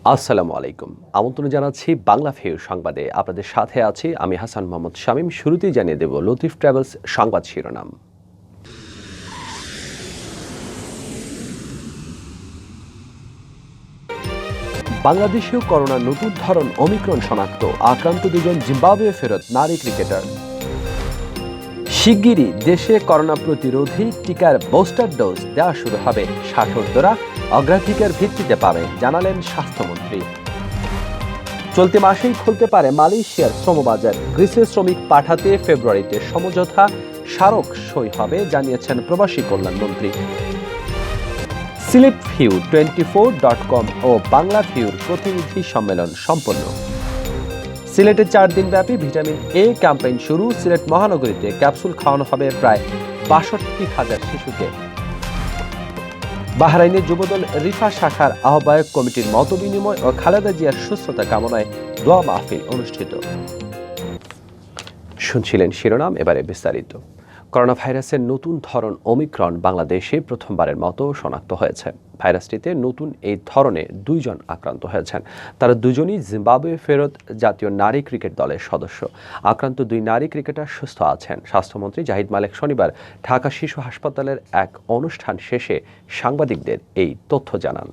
আসসালামু আলাইকুম। আমন্ত্রণ জানাচ্ছি বাংলা ভিউ সংবাদে। আপনাদের সাথে আছি আমি হাসান মোহাম্মদ শামীম। শুরুতেই জানিয়ে দেব লতিফ ট্রাভেলস সংবাদ শিরোনাম। বাংলাদেশেও করোনার নতুন ধরন ওমিক্রন শনাক্ত, আক্রান্ত দুজন জিম্বাবুয়ে ফেরত নারী ক্রিকেটার। শিগগিরই দেশে করোনা প্রতিরোধী টিকার বুস্টার ডোজ দেওয়া শুরু হবে, ৬০-ঊর্ধ্বরা অগ্রাধিকার ভিত্তিতে পাবে, জানালেন স্বাস্থ্যমন্ত্রী। চলতি মাসেই খুলতে পারে মালয়েশিয়ার শ্রমবাজার, গ্রিসের শ্রমিক পাঠাতে ফেব্রুয়ারিতে সমঝোতা স্মারক সই হবে, জানিয়েছেন প্রবাসী কল্যাণমন্ত্রী। সিলেটভিউ24.com ও বাংলাভিউর প্রতিনিধি সম্মেলন সম্পন্ন। সিলেটে ৪ দিনব্যাপী ভিটামিন এ ক্যাম্পেইন শুরু। সিলেট মহানগরীতে ক্যাপসুল খাওয়ানো হবে প্রায় ৬২,০০০ শিশুকে। বাহরাইনে যুবদল রিফা শাখার আহ্বায়ক কমিটির মতবিনিময় ও খালেদা জিয়ার সুস্থতা কামনায় দোয়া মাহফিল অনুষ্ঠিত। শুনছিলেন শিরোনাম, এবারে বিস্তারিত। করোনা ভাইরাসের নতুন ধরন ওমিক্রন বাংলাদেশে প্রথমবারের মতো শনাক্ত হয়েছে। ভাইরাসটিতে নতুন এই ধরনে ২ জন আক্রান্ত হয়েছেন। তারা দুজনই জিম্বাবুয়ে ফেরত জাতীয় নারী ক্রিকেট দলের সদস্য। আক্রান্ত ২ নারী ক্রিকেটার সুস্থ আছেন। স্বাস্থ্যমন্ত্রী জাহিদ মালেক শনিবার ঢাকা শিশু হাসপাতালের এক অনুষ্ঠান শেষে সাংবাদিকদের এই তথ্য জানান।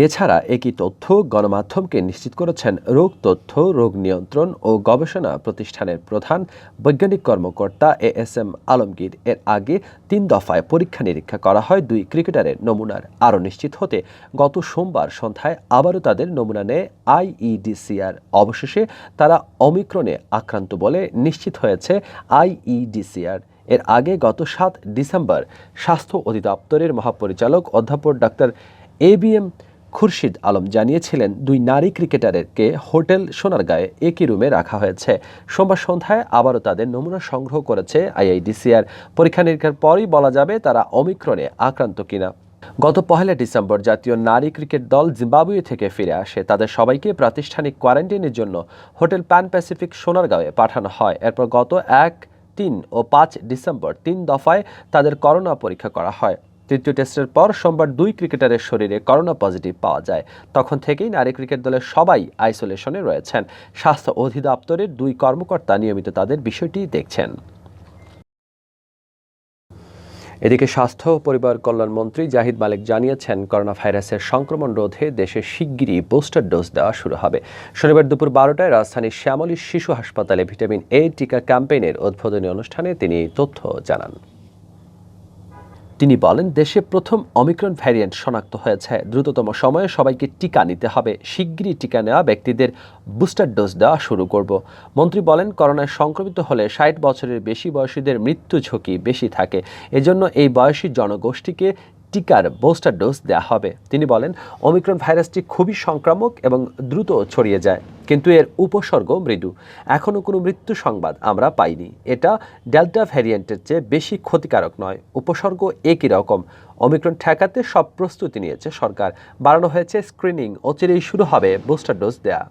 এছাড়া একই তথ্য গণমাধ্যমকে নিশ্চিত করেছেন রোগ তথ্য, রোগ নিয়ন্ত্রণ ও গবেষণা প্রতিষ্ঠানের প্রধান বৈজ্ঞানিক কর্মকর্তা এএসএম আলমগীর। এর আগে ৩ দফায় পরীক্ষা নিরীক্ষা করা হয় ২ ক্রিকেটারের নমুনার। আরও নিশ্চিত হতে গত সোমবার সন্ধ্যায় আবারও তাদের নমুনা নেয় আইইডিসিআর। অবশেষে তারা ওমিক্রনে আক্রান্ত বলে নিশ্চিত হয়েছে আইইডিসিআর। এর আগে গত ৭ ডিসেম্বর স্বাস্থ্য অধিদপ্তরের মহাপরিচালক অধ্যাপক ডাক্তার এবিএম খুরশিদ আলম জানিয়েছিলেন ২ নারী ক্রিকেটারকে হোটেল সোনারগাঁয়ে একই রুমে রাখা হয়েছে। সোমবার সন্ধ্যায় আবারও তাদের নমুনা সংগ্রহ করেছে আইইডিসিআর। পরীক্ষা নিরীক্ষার পরই বলা যাবে তারা ওমিক্রনে আক্রান্ত কিনা। গত ১ ডিসেম্বর জাতীয় নারী ক্রিকেট দল জিম্বাবুয়ে থেকে ফিরে আসে। তাদের সবাইকে প্রাতিষ্ঠানিক কোয়ারেন্টাইনের জন্য হোটেল প্যান প্যাসিফিক সোনারগাঁয়ে পাঠানো হয়। এরপর গত ১, ৩ ও ৫ ডিসেম্বর ৩ দফায় তাদের করোনা পরীক্ষা করা হয়। তৃতীয় টেস্টের পর সোমবার ২ ক্রিকেটারের শরীরে করোনা পজিটিভ পাওয়া যায়। তখন থেকেই নারী ক্রিকেট দলের সবাই আইসোলেশনে রয়েছেন। স্বাস্থ্য অধিদপ্তরের ২ কর্মকর্তা নিয়মিত তাদের বিষয়টি দেখছেন। এদিকে স্বাস্থ্য ও পরিবার কল্যাণ মন্ত্রী জাহিদ মালেক জানিয়েছেন, করোনা ভাইরাসের সংক্রমণ রোধে দেশে শিগগিরই বুস্টার ডোজ দেওয়া শুরু হবে। শনিবার দুপুর ১২টায় রাজধানীর শ্যামলী শিশু হাসপাতালে ভিটামিন এ টিকা ক্যাম্পেইনের উদ্বোধনী অনুষ্ঠানে তিনি এই তথ্য জানান। তিনি বলেন, দেশে প্রথম ওমিক্রন ভ্যারিয়েন্ট শনাক্ত হয়েছে। দ্রুততম সময়ে সবাইকে টিকা নিতে হবে। শিগগিরই টিকা নেওয়া ব্যক্তিদের বুস্টার ডোজ দেওয়া শুরু করব। মন্ত্রী বলেন, করোনায় সংক্রমিত হলে ৬০ বছরের বেশি বয়সীদের মৃত্যু ঝুঁকি বেশি থাকে। এজন্য এই বয়সী জনগোষ্ঠীকে টিকার বুস্টার ডোজ দেওয়া হবে। তিনি বলেন, ওমিক্রন ভাইরাসটি খুবই সংক্রামক এবং দ্রুত ছড়িয়ে যায়, কিন্তু এর উপসর্গ মৃদু। এখনও কোনো মৃত্যু সংবাদ আমরা পাইনি। এটা ডেল্টা ভ্যারিয়েন্টের চেয়ে বেশি ক্ষতিকারক নয়। উপসর্গ একই রকম। ওমিক্রন ঠেকাতে সব প্রস্তুতি নিয়েছে সরকার। বাড়ানো হয়েছে স্ক্রিনিং। অচিরেই শুরু হবে বুস্টার ডোজ দেয়া।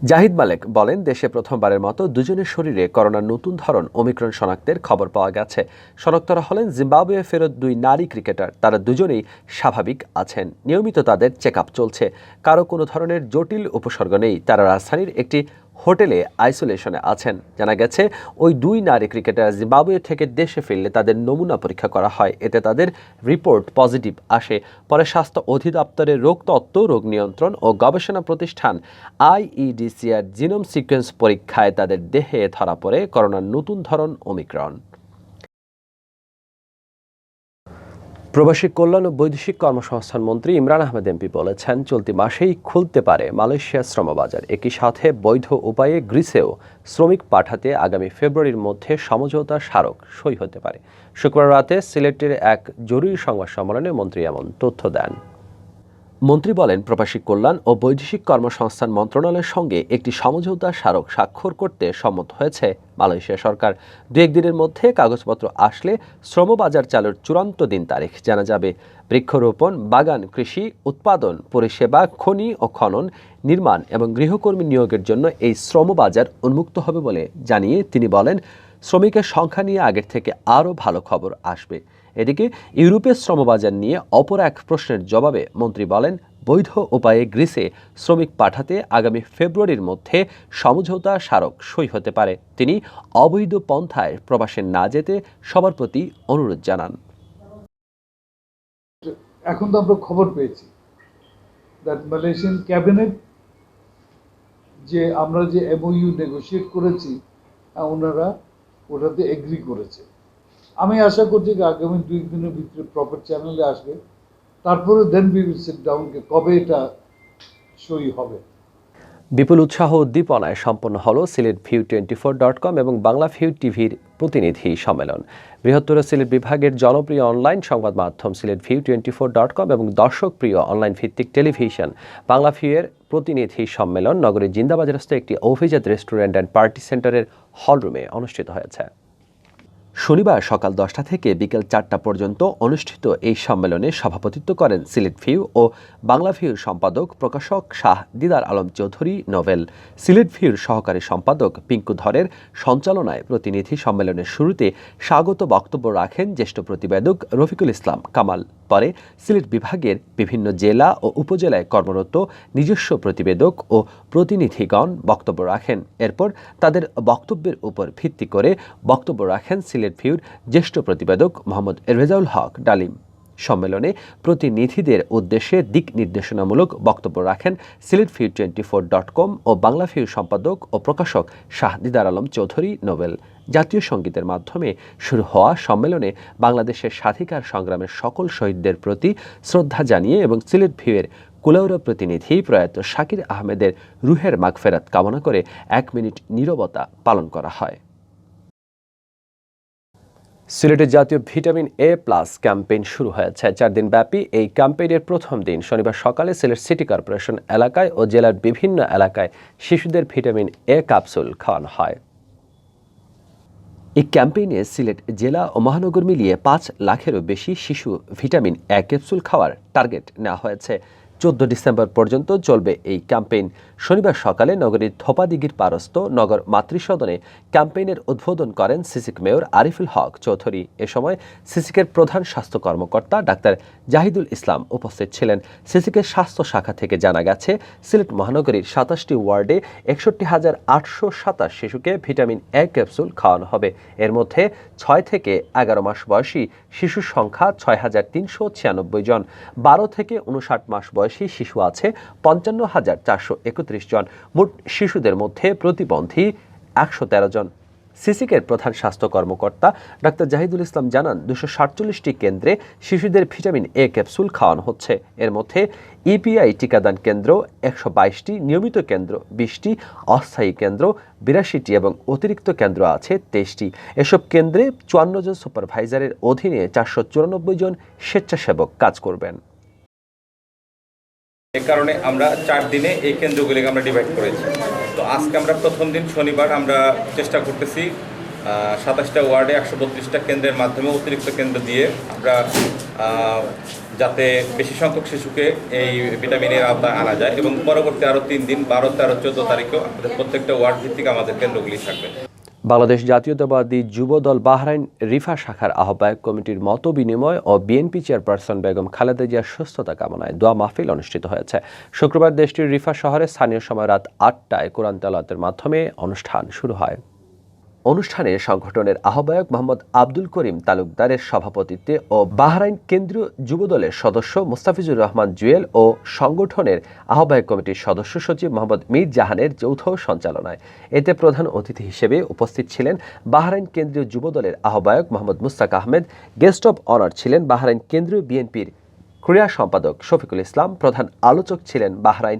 জাহিদ মালেক বলেন, দেশে প্রথমবারের মতো ২ জনের শরীরে করোনার নতুন ধরন ওমিক্রন শনাক্তের খবর পাওয়া গেছে। শনাক্তরা হলেন জিম্বাবুয়ে ফেরত ২ নারী ক্রিকেটার। তারা দুজনেই স্বাভাবিক আছেন। নিয়মিত তাদের চেক আপ চলছে। কারো কোনো ধরনের জটিল উপসর্গ নেই। তারা রাজধানীর একটি হোটেলে আইসোলেশনে আছেন। জানা গেছে, ওই ২ নারী ক্রিকেটার জিম্বাবুয়ে থেকে দেশে ফিরলে তাদের নমুনা পরীক্ষা করা হয়। এতে তাদের রিপোর্ট পজিটিভ আসে। পরে স্বাস্থ্য অধিদপ্তরের রোগ তত্ত্ব, রোগ নিয়ন্ত্রণ ও গবেষণা প্রতিষ্ঠান আইইডিসিআর জিনোম সিকোয়েন্স পরীক্ষায় তাদের দেহে ধরা পড়ে করোনার নতুন ধরন ওমিক্রন। প্রবাসী কল্যাণ ও বৈদেশিক কর্মসংস্থান মন্ত্রী ইমরান আহমেদ এমপি বলেছেন, চলতি মাসেই খুলতে পারে মালয়েশিয়ার শ্রমবাজার। একই সাথে বৈধ উপায়ে গ্রিসেও শ্রমিক পাঠাতে আগামী ফেব্রুয়ারির মধ্যে সমঝোতা স্মারক সই হতে পারে। শুক্রবার রাতে সিলেটের এক জরুরি সংবাদ সম্মেলনে মন্ত্রী এমন তথ্য দেন। মন্ত্রী বলেন, প্রবাসী কল্যাণ ও বৈদেশিক কর্মসংস্থান মন্ত্রণালয়ের সঙ্গে একটি সমঝোতা স্মারক স্বাক্ষর করতে সম্মত হয়েছে মালয়েশিয়া সরকার। ২-১ দিনের মধ্যে কাগজপত্র আসলে শ্রমবাজার চালুর চূড়ান্ত দিন তারিখ জানা যাবে। বৃক্ষরোপণ, বাগান, কৃষি, উৎপাদন, পরিষেবা, খনি ও খনন, নির্মাণ এবং গৃহকর্মী নিয়োগের জন্য এই শ্রমবাজার উন্মুক্ত হবে বলে জানিয়ে তিনি বলেন, শ্রমিকের সংখ্যা নিয়ে আগের থেকে আরও ভালো খবর আসবে। এদিকে ইউরোপের শ্রমবাজার নিয়ে অপর এক প্রশ্নের জবাবে মন্ত্রী বলেন, বৈধ উপায়ে গ্রিসে শ্রমিক পাঠাতে আগামী ফেব্রুয়ারির মধ্যে সমঝোতা স্মারক সই হতে পারে। তিনি অবৈধ পন্থায় প্রবাসে না যেতে সবার প্রতি অনুরোধ জানান। এখন তো আমরা খবর পেয়েছি দ্যাট মালয়েশিয়ান ক্যাবিনেট যে আমরা যে এমওইউ নেগোশিয়েট করেছি ওনারা ওটাতে এগ্রি করেছে। আমি আশা করছি যে আগামী 2 দিনের ভিতরে প্রপার চ্যানেলে আসবে, তারপরে then we will sit down কবে এটা সই হবে। বিপুল উৎসাহ উদ্দীপনায় সম্পন্ন হলো সিলেটভিউ24.com এবং বাংলাভিউ টিভির প্রতিনিধি সম্মেলন। বৃহত্তর সিলেট বিভাগের জনপ্রিয় অনলাইন সংবাদ মাধ্যম সিলেটভিউ24.com এবং দর্শক প্রিয় অনলাইন ভিত্তিক টেলিভিশন বাংলাভিউয়ের প্রতিনিধি সম্মেলন নগরীর জিন্দাবাজারস্থ একটি অভিজাত রেস্টুরেন্ট অ্যান্ড পার্টি সেন্টারের হলরুমে অনুষ্ঠিত হয়েছে। শনিবার সকাল 10টা থেকে বিকেল 4টা পর্যন্ত অনুষ্ঠিত এই সম্মেলনে সভাপতিত্ব করেন সিলেট ভিউ ও বাংলাভিউর সম্পাদক প্রকাশক শাহ দিদার আলম চৌধুরী নোভেল। সিলেট ভিউর সহকারী সম্পাদক পিঙ্কু ধরের সঞ্চালনায় প্রতিনিধি সম্মেলনের শুরুতে স্বাগত বক্তব্য রাখেন জ্যেষ্ঠ প্রতিবেদক রফিকুল ইসলাম কামাল। পরে সিলেট বিভাগের বিভিন্ন জেলা ও উপজেলায় কর্মরত নিজস্ব প্রতিবেদক ও প্রতিনিধিগণ বক্তব্য রাখেন। এরপর তাদের বক্তব্যের উপর ভিত্তি করে বক্তব্য রাখেন সিলেট ভিউর জ্যেষ্ঠ প্রতিবেদক মোহাম্মদ রেজাউল হক ডালিম। সম্মেলনে প্রতিনিধিদের উদ্দেশ্যে দিক নির্দেশনামূলক বক্তব্য রাখেন সিলেটভিউ24.com ও বাংলাভিউ সম্পাদক ও প্রকাশক শাহ দিদার আলম চৌধুরী নোবেল। জাতীয় সঙ্গীতের মাধ্যমে শুরু হওয়া সম্মেলনে বাংলাদেশের স্বাধিকার সংগ্রামের সকল শহীদদের প্রতি শ্রদ্ধা জানিয়ে এবং সিলেট ভিউয়ের কুলাউড়া প্রতিনিধি প্রয়াত শাকির আহমেদের রুহের মাগফেরাত কামনা করে 1 মিনিট নীরবতা পালন করা হয়। সিলেটের জাতীয় ভিটামিন A+ ক্যাম্পেইন শুরু হয়েছে। 4 দিন ব্যাপী এই ক্যাম্পেইনের প্রথম দিন শনিবার সকালে সিলেট সিটি কর্পোরেশন এলাকায় ও জেলার বিভিন্ন এলাকায় শিশুদের ভিটামিন A ক্যাপসুল খাওয়ানো হয়। এই ক্যাম্পেইনে সিলেট জেলা ও মহানগর মিলিয়ে 5 লাখেরও বেশি শিশু ভিটামিন A ক্যাপসুল খাওয়ার টার্গেট নেওয়া হয়েছে। 14 ডিসেম্বর পর্যন্ত চলবে এই ক্যাম্পেইন। শনিবার সকালে নগরীর ধোপাদিঘির পারস্থ নগর মাতৃসদনে ক্যাম্পেইনের উদ্বোধন করেন সিসিক মেয়র আরিফুল হক চৌধুরী। এ সময় সিসিকের প্রধান স্বাস্থ্য কর্মকর্তা ডাক্তার জাহিদুল ইসলাম উপস্থিত ছিলেন। সিসিকের স্বাস্থ্য শাখা থেকে জানা গেছে, সিলেট মহানগরীর 27টি ওয়ার্ডে 61,827 শিশুকে ভিটামিন A ক্যাপসুল খাওয়ানো হবে। এর মধ্যে 6 থেকে 11 মাস বয়সী শিশুর সংখ্যা 6,396 জন। 12 থেকে 59 মাস বয়সী শিশু আছে 55,431 জন। মোট শিশুদের মধ্যে প্রতিবন্ধী 113 জন। সিসিকের প্রধান স্বাস্থ্য কর্মকর্তা ডাক্তার জাহিদুল ইসলাম জানান, 247টি কেন্দ্রে শিশুদের ভিটামিন A ক্যাপসুল খাওয়ানো হচ্ছে। এর মধ্যে ইপিআই টিকাদান কেন্দ্র 122টি, নিয়মিত কেন্দ্র 20টি, অস্থায়ী কেন্দ্র 82টি এবং অতিরিক্ত কেন্দ্র আছে 23টি। এসব কেন্দ্রে 54 জন সুপারভাইজারের অধীনে 494 জন স্বেচ্ছাসেবক কাজ করবেন। এ কারণে আমরা 4 দিনে এই কেন্দ্রগুলিকে আমরা ডিভাইড করেছি। তো আজকে আমরা প্রথম দিন শনিবার আমরা চেষ্টা করতেছি 27টা ওয়ার্ডে 132টা কেন্দ্রের মাধ্যমে অতিরিক্ত কেন্দ্র দিয়ে আমরা যাতে বেশি সংখ্যক শিশুকে এই ভিটামিনের আওতায় আনা যায় এবং পরবর্তী আরও 3 দিন 12, 13, 14 তারিখেও আমাদের প্রত্যেকটা ওয়ার্ড ভিত্তিক আমাদের কেন্দ্রগুলি থাকবে। বাংলাদেশ জাতীয়তাবাদী যুব দল বাহরাইন রিফা শাখার আহ্বায়ক কমিটির মত বিনিময় ও বিএনপি চেয়ারপারসন বেগম খালেদা জিয়ার সুস্থতা কামনায় দোয়া মাহফিল অনুষ্ঠিত হয়েছে। শুক্রবার দেশটির রিফা শহরে স্থানীয় সময় রাত 8টায় কোরআন তেলাওয়াতের মাধ্যমে অনুষ্ঠান শুরু হয়। অনুষ্ঠানে সংগঠনের আহ্বায়ক মোহাম্মদ আব্দুল করিম তালুকদারের সভাপতিত্বে ও বাহরাইন কেন্দ্রীয় যুবদলের সদস্য মুস্তাফিজুর রহমান জুয়েল ও সংগঠনের আহ্বায়ক কমিটির সদস্য সচিব মোহাম্মদ মীর জাহানের যৌথ সঞ্চালনায় এতে প্রধান অতিথি হিসেবে উপস্থিত ছিলেন বাহরাইন কেন্দ্রীয় যুবদলের আহ্বায়ক Mohammad Mustaq Ahmed. Guest of honour ছিলেন বাহরাইন কেন্দ্রীয় বিএনপির ক্রীড়া সম্পাদক শফিকুল ইসলাম। প্রধান আলোচক ছিলেন বাহরাইন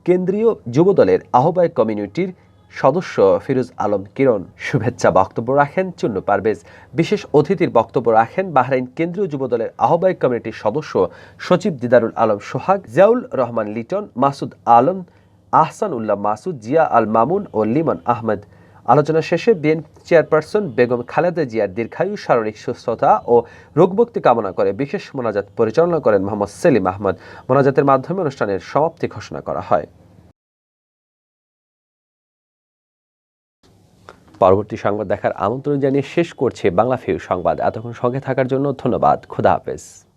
কেন্দ্রীয় যুবদলের আহ্বায়ক কমিউনিটির সদস্য ফিরোজ আলম কিরণ। শুভেচ্ছা বক্তব্য রাখেন চুন্নু পারভেজ। বিশেষ অতিথির বক্তব্য রাখেন বাহরাইন কেন্দ্রীয় যুবদলের আহ্বায়ক কমিটির সদস্য সচিব দিদারুল আলম সোহাগ, জিয়াউল রহমান লিটন, মাসুদ আলম, আহসান উল্লাহ মাসুদ, জিয়া আল মামুন ও লিমন আহমেদ। আলোচনা শেষে বিএনপি চেয়ারপারসন বেগম খালেদা জিয়ার দীর্ঘায়ু, শারীরিক সুস্থতা ও রোগমুক্তি কামনা করে বিশেষ মোনাজাত পরিচালনা করেন মোহাম্মদ সেলিম আহমদ। মোনাজাতের মাধ্যমে অনুষ্ঠানের সমাপ্তি ঘোষণা করা হয়। পরবর্তী সংবাদ দেখার আমন্ত্রণ জানিয়ে শেষ করছে বাংলা ভিউ সংবাদ। এতক্ষণ সঙ্গে থাকার জন্য ধন্যবাদ। খোদা হাফেজ।